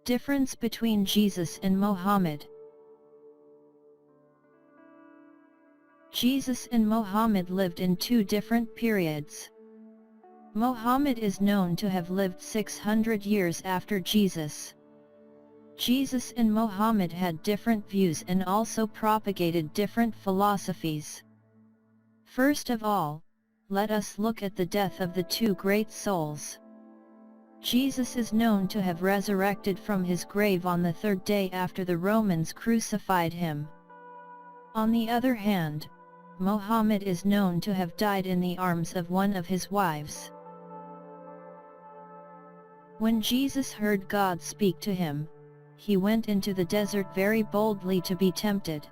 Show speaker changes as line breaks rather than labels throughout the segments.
Difference between Jesus and Muhammad. Jesus and Muhammad lived in two different periods. Muhammad is known to have lived 600 years after Jesus. Jesus and Muhammad had different views and also propagated different philosophies. First of all, let us look at the death of the two great souls. Jesus is known to have resurrected from his grave on the third day after the Romans crucified him. On the other hand, Muhammad is known to have died in the arms of one of his wives. When Jesus heard God speak to him, he went into the desert very boldly to be tempted.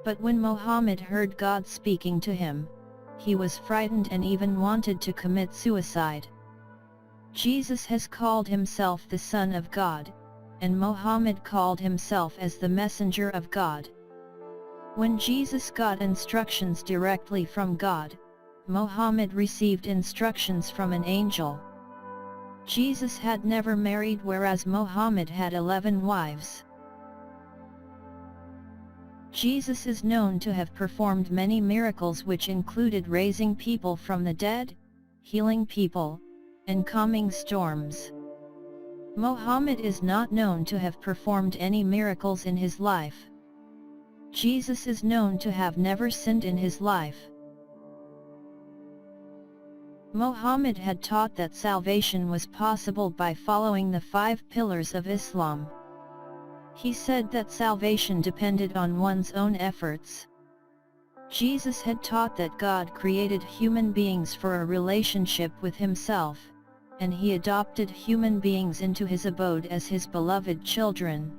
But when Muhammad heard God speaking to him, he was frightened and even wanted to commit suicide. Jesus has called himself the Son of God, and Muhammad called himself as the Messenger of God. When Jesus got instructions directly from God, Muhammad received instructions from an angel. Jesus had never married, whereas Muhammad had 11 wives. Jesus is known to have performed many miracles which included raising people from the dead, healing people, and calming storms. Muhammad is not known to have performed any miracles in his life. Jesus is known to have never sinned in his life. Muhammad had taught that salvation was possible by following the 5 pillars of Islam. He said that salvation depended on one's own efforts. Jesus had taught that God created human beings for a relationship with himself, and he adopted human beings into his abode as his beloved children.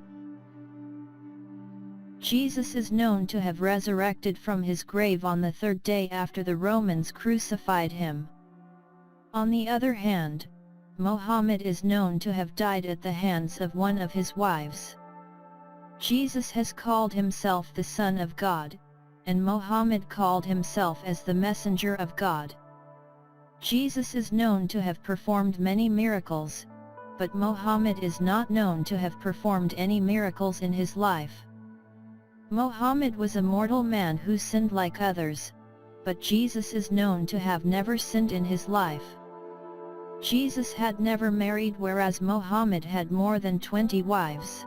Jesus is known to have resurrected from his grave on the third day after the Romans crucified him. On the other hand, Muhammad is known to have died at the hands of one of his wives. Jesus has called himself the Son of God, and Muhammad called himself as the Messenger of God. Jesus is known to have performed many miracles, but Muhammad is not known to have performed any miracles in his life. Muhammad was a mortal man who sinned like others, but Jesus is known to have never sinned in his life. Jesus had never married, whereas Muhammad had more than 20 wives.